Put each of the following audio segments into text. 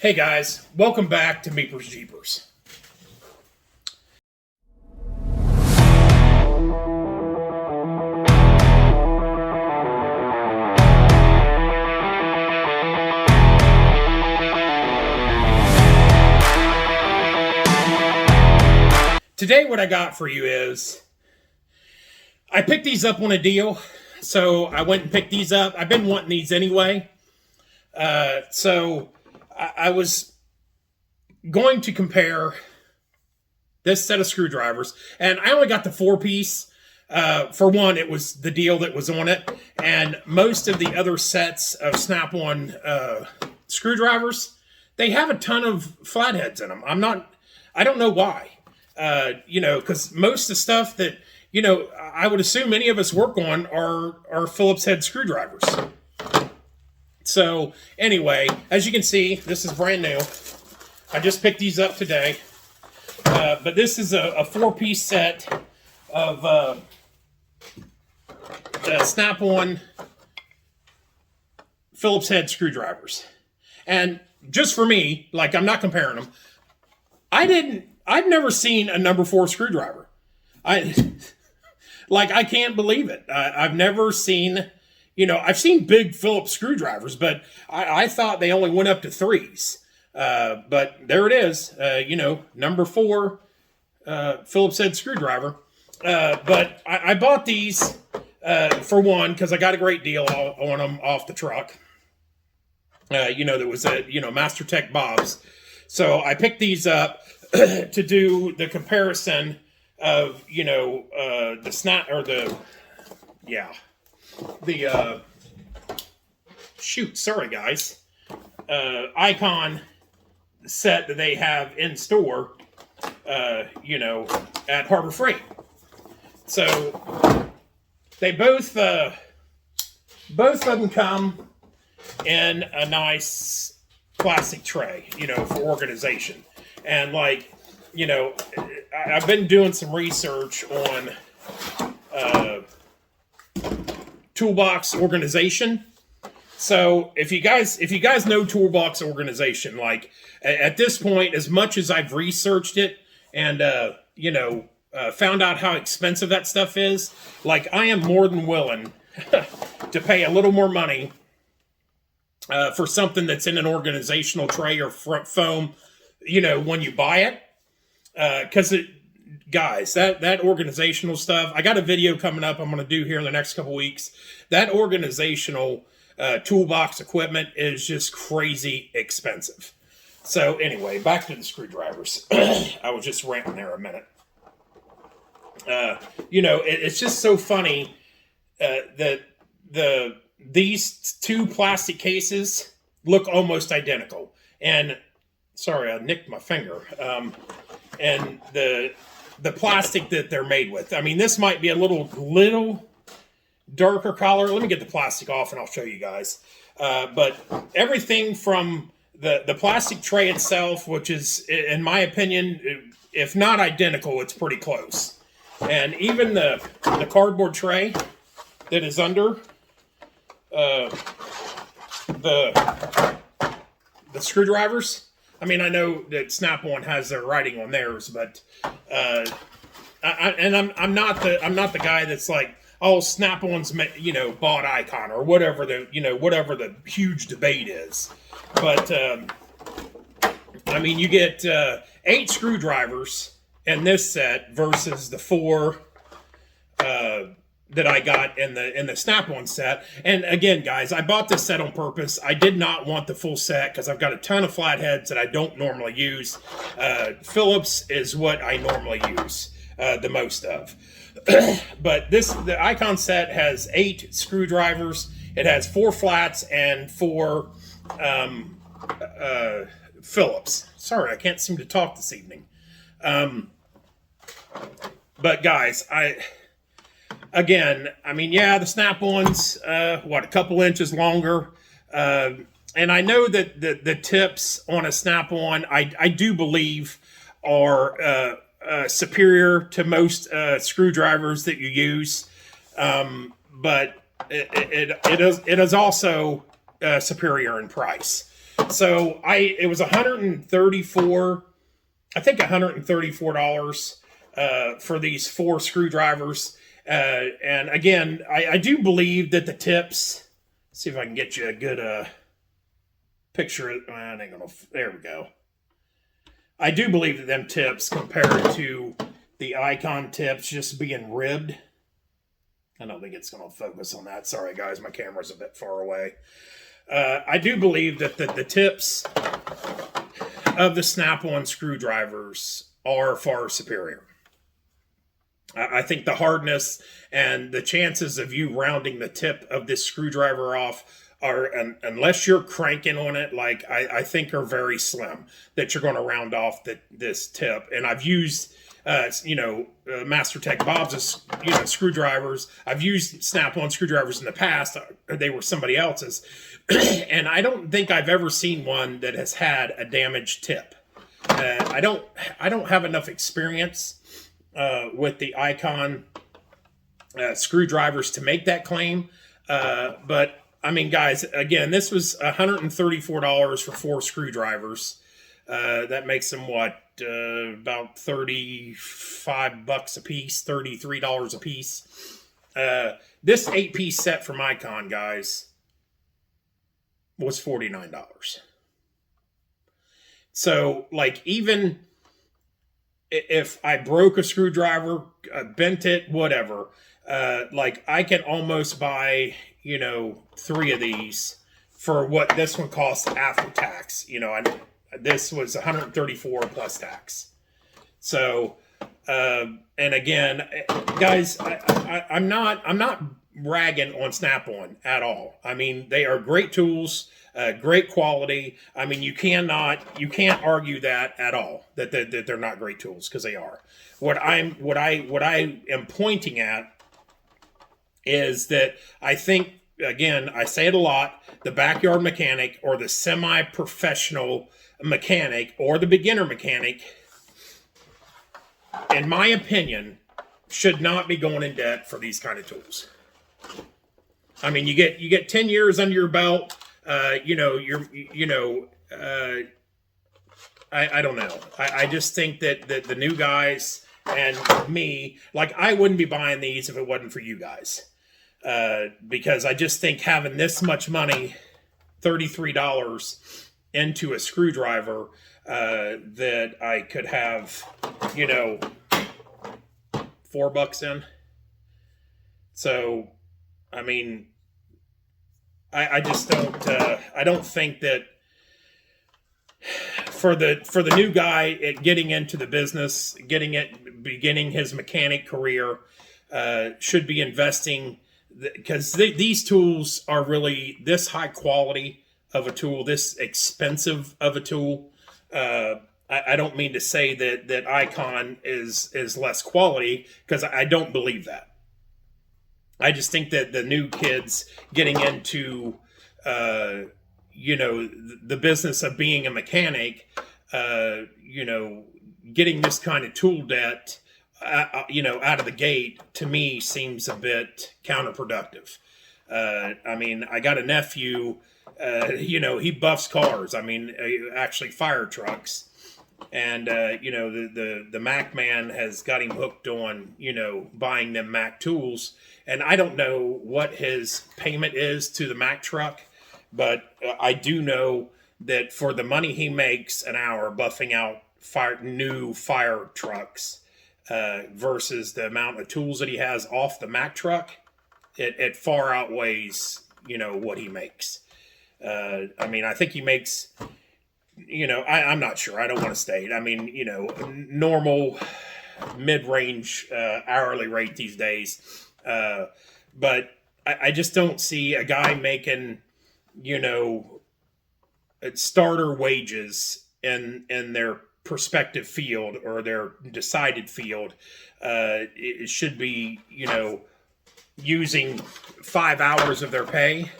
Hey guys, welcome back to Meepers Jeepers. Today what I got for you is, I picked these up on a deal, so I went and picked these up. I've been wanting these anyway. I was going to compare this set of screwdrivers, and I only got the 4-piece. For one, it was the deal that was on it, and most of the other sets of Snap-on screwdrivers, they have a ton of flatheads in them. I don't know why. Because most of the stuff that, I would assume any of us work on are Phillips head screwdrivers. So anyway, as you can see, this is brand new. I just picked these up today. But this is a 4-piece set of Snap-on Phillips head screwdrivers. And just for me, like, I'm not comparing them. I've never seen a number 4 screwdriver. I can't believe it. I've never seen, I've seen big Phillips screwdrivers, but I thought they only went up to 3s. But there it is, number 4 Phillips head screwdriver. But I bought these for one, because I got a great deal on them off the truck. There was Master Tech Bob's. So I picked these up to do the comparison of, the snap, or sorry guys, Icon set that they have in store, at Harbor Freight. So they both of them come in a nice plastic tray, for organization. And I've been doing some research on toolbox organization. So if you guys know toolbox organization, at this point, as much as I've researched it and found out how expensive that stuff is, I am more than willing to pay a little more money for something that's in an organizational tray or front foam, when you buy it. Because guys, that organizational stuff, I got a video coming up I'm going to do here in the next couple weeks. That organizational toolbox equipment is just crazy expensive. So anyway, back to the screwdrivers. I was just ranting there a minute. It's just so funny that these two plastic cases look almost identical. And sorry, I nicked my finger. And the plastic that they're made with. I mean, this might be a little darker color. Let me get the plastic off and I'll show you guys. But everything from the plastic tray itself, which is, in my opinion, if not identical, it's pretty close. And even the cardboard tray that is under the screwdrivers. I mean, I know that Snap-on has their writing on theirs, but I'm not the guy that's like, oh, Snap-on's bought Icon or whatever the huge debate is. But I mean, you get 8 screwdrivers in this set versus the 4 that I got in the Snap-on set. And again, guys, I bought this set on purpose. I did not want the full set because I've got a ton of flatheads that I don't normally use. Phillips is what I normally use the most of. But the Icon set has 8 screwdrivers. It has 4 flats and 4 Phillips. Sorry, I can't seem to talk this evening. But guys, the Snap-on's, a couple inches longer. And I know that the tips on a Snap-on, I do believe, are superior to most screwdrivers that you use. But it is also superior in price. So it was 134, I think $134 for these 4 screwdrivers. And again, I do believe that the tips. See if I can get you a good picture. I ain't gonna. There we go. I do believe that them tips compared to the Icon tips just being ribbed. I don't think it's going to focus on that. Sorry, guys, my camera's a bit far away. I do believe that the tips of the Snap-on screwdrivers are far superior. I think the hardness and the chances of you rounding the tip of this screwdriver off are, unless you're cranking on it, like I think are very slim that you're going to round off this tip. And I've used, MasterTech Bob's, screwdrivers. I've used Snap-on screwdrivers in the past. They were somebody else's. And I don't think I've ever seen one that has had a damaged tip. I don't have enough experience with the Icon screwdrivers to make that claim. But I mean, guys, again, this was $134 for 4 screwdrivers. That makes them what? About $35 a piece, $33 a piece. This 8-piece set from Icon, guys, was $49. So, like, even if I broke a screwdriver, bent it, whatever, like, I can almost buy, 3 of these for what this one costs after tax. This was $134 plus tax. So, and again, guys, I'm not ragging on Snap-on at all. I mean, they are great tools, great quality. I mean, you can't argue that at all, that they're not great tools, because they are. What I am pointing at is that I think, again, I say it a lot, the backyard mechanic or the semi-professional mechanic or the beginner mechanic, in my opinion, should not be going in debt for these kind of tools. I mean, you get 10 years under your belt. I don't know. I just think that the new guys and me, like, I wouldn't be buying these if it wasn't for you guys. Because I just think having this much money, $33 into a screwdriver, that I could have, $4 in. So, I mean, I just don't, I don't think that for the new guy getting into the business, beginning his mechanic career, should be investing, because these tools are really this high quality of a tool, this expensive of a tool. I don't mean to say that Icon is less quality, because I don't believe that. I just think that the new kids getting into, the business of being a mechanic, getting this kind of tool debt, out of the gate, to me seems a bit counterproductive. I mean, I got a nephew, he buffs cars. I mean, actually fire trucks. And, the Mac man has got him hooked on, buying them Mac tools. And I don't know what his payment is to the Mac truck, but I do know that for the money he makes an hour buffing out new fire trucks, versus the amount of tools that he has off the Mac truck, it far outweighs, what he makes. I mean, I think he makes, I'm not sure. I don't want to state. I mean, normal mid-range hourly rate these days. But I just don't see a guy making, starter wages in their prospective field or their decided field. It should be, using 5 hours of their pay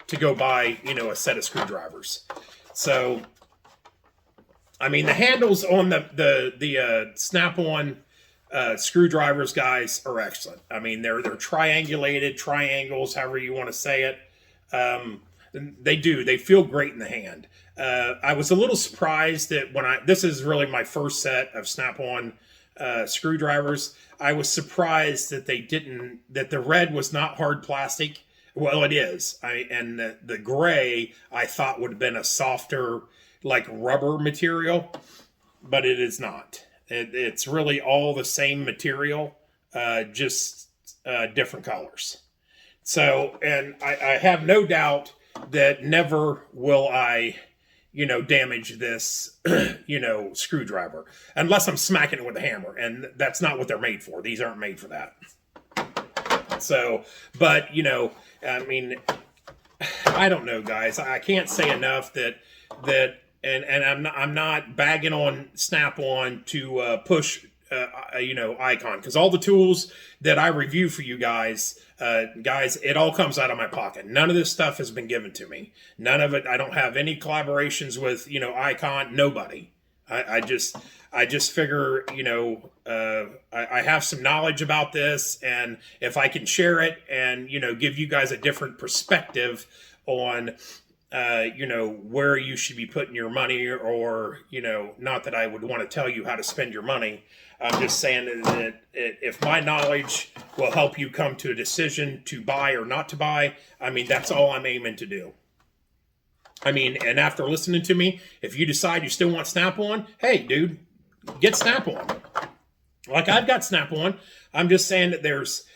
to go buy, a set of screwdrivers. So, I mean, the handles on the Snap-on screwdrivers, guys, are excellent. I mean, they're triangulated, triangles, however you want to say it. They do. They feel great in the hand. I was a little surprised that this is really my first set of Snap-on screwdrivers. I was surprised that that the red was not hard plastic. Well, it is. And the gray I thought would have been a softer, like rubber material, but it is not. It's really all the same material, just different colors. So, and I have no doubt that never will I, damage this, screwdriver unless I'm smacking it with a hammer, and that's not what they're made for. These aren't made for that. So, but I mean, I don't know, guys. I can't say enough and I'm not bagging on Snap-on to push Icon, because all the tools that I review for you guys, it all comes out of my pocket. None of this stuff has been given to me. None of it. I don't have any collaborations with Icon. Nobody. I just figure I have some knowledge about this, and if I can share it and give you guys a different perspective on where you should be putting your money, or not that I would want to tell you how to spend your money. I'm just saying that if my knowledge will help you come to a decision to buy or not to buy, I mean, that's all I'm aiming to do. I mean, and after listening to me, if you decide you still want Snap-on, hey, dude, get Snap-on. Like, I've got Snap-on. I'm just saying that there's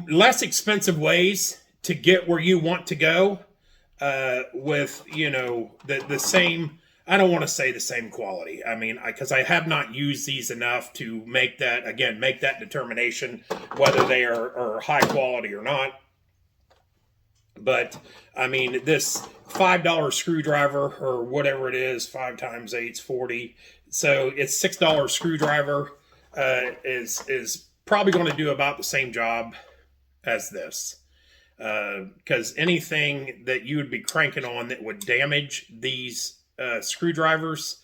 less expensive ways to get where you want to go with, the same, I don't want to say the same quality. I mean, because I have not used these enough to make that determination whether they are high quality or not. But, I mean, this $5 screwdriver, or whatever it is, 5 times 8's 40. So it's $6 screwdriver is probably going to do about the same job as this. Because anything that you would be cranking on that would damage these screwdrivers,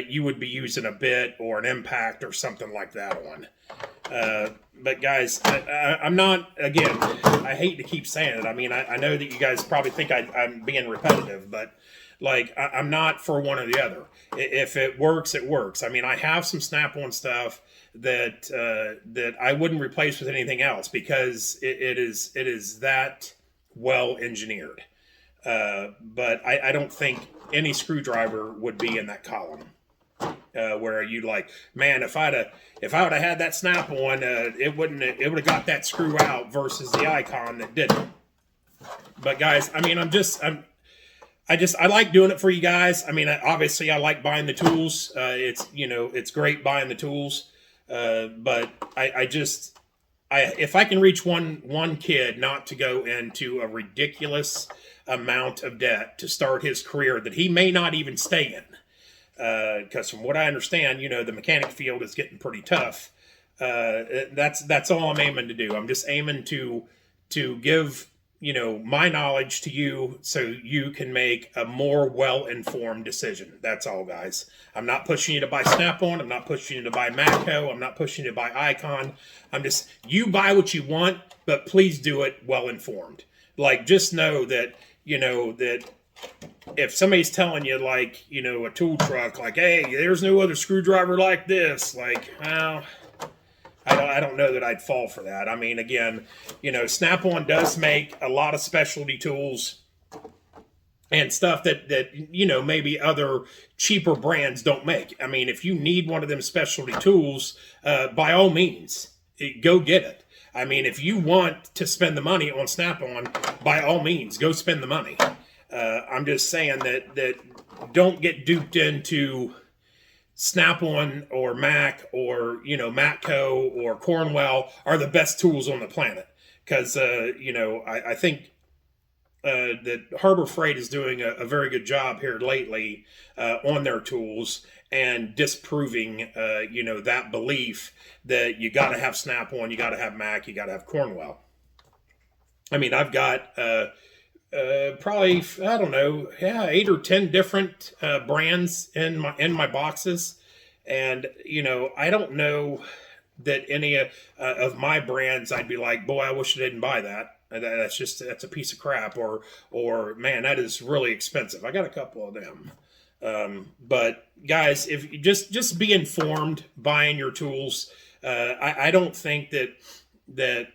you would be using a bit or an impact or something like that on. But guys, I'm not, again, I hate to keep saying it. I mean, I know that you guys probably think I'm being repetitive, but like, I'm not for one or the other. If it works, it works. I mean, I have some Snap-on stuff that I wouldn't replace with anything else, because it is that well engineered. But I don't think any screwdriver would be in that column. Where you like, man, if I would have had that Snap-on, it would have got that screw out, versus the Icon that didn't. But guys, I mean, I like doing it for you guys. I mean, obviously I like buying the tools. It's great buying the tools. But if I can reach one kid not to go into a ridiculous amount of debt to start his career that he may not even stay in, because from what I understand, the mechanic field is getting pretty tough. That's all I'm aiming to do. I'm just aiming to give my knowledge to you, so you can make a more well-informed decision. That's all, guys. I'm not pushing you to buy Snap-on. I'm not pushing you to buy Matco. I'm not pushing you to buy Icon. You buy what you want, but please do it well-informed. Like, just know that, that if somebody's telling you, like, a tool truck, like, hey, there's no other screwdriver like this, like, well, I don't know that I'd fall for that. I mean, again, Snap-on does make a lot of specialty tools and stuff that maybe other cheaper brands don't make. I mean, if you need one of them specialty tools, by all means, go get it. I mean, if you want to spend the money on Snap-on, by all means, go spend the money. I'm just saying that don't get duped into Snap-on or Mac or, Matco or Cornwell are the best tools on the planet. Because, I think that Harbor Freight is doing a very good job here lately on their tools, and disproving, that belief that you got to have Snap-on, you got to have Mac, you got to have Cornwell. I mean, I've got probably, I don't know, 8 or 10 different brands in my boxes, and I don't know that any of my brands I'd be like, boy, I wish I didn't buy that. That's a piece of crap, or man, that is really expensive. I got a couple of them. But guys, if you just be informed buying your tools. I don't think that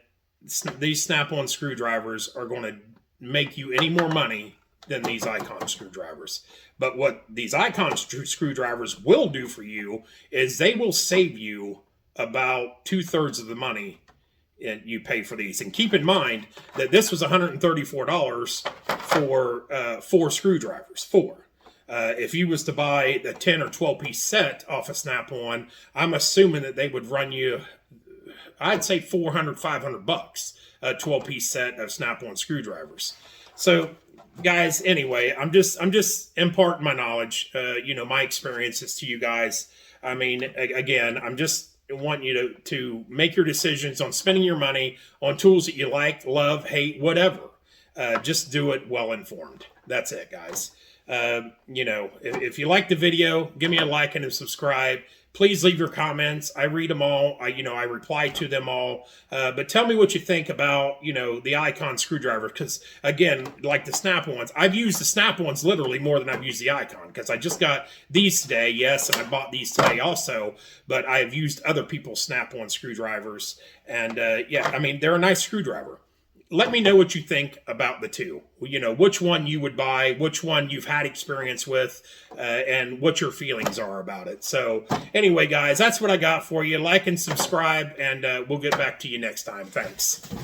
these Snap-on screwdrivers are going to make you any more money than these Icon screwdrivers. But what these Icon screwdrivers will do for you is they will save you about 2/3 of the money you pay for these. And keep in mind that this was $134 for 4 screwdrivers. 4. If you was to buy the 10 or 12 piece set off of Snap-on, I'm assuming that they would run you, I'd say $400, $500, a 12 piece set of Snap-on screwdrivers. So guys, anyway, I'm just imparting my knowledge, my experiences to you guys. I mean, again, I'm just want you to make your decisions on spending your money on tools that you like, love, hate, whatever. Just do it well informed. That's it, guys. If you like the video, give me a like and a subscribe. Please leave your comments. I read them all. I reply to them all. But tell me what you think about, the Icon screwdriver. Because, again, like the Snap-ons, I've used the Snap-ons literally more than I've used the Icon. Because I just got these today, yes, and I bought these today also. But I've used other people's Snap-on screwdrivers. And, they're a nice screwdriver. Let me know what you think about the two. Which one you would buy, which one you've had experience with, and what your feelings are about it. So anyway, guys, that's what I got for you. Like and subscribe, and we'll get back to you next time. Thanks.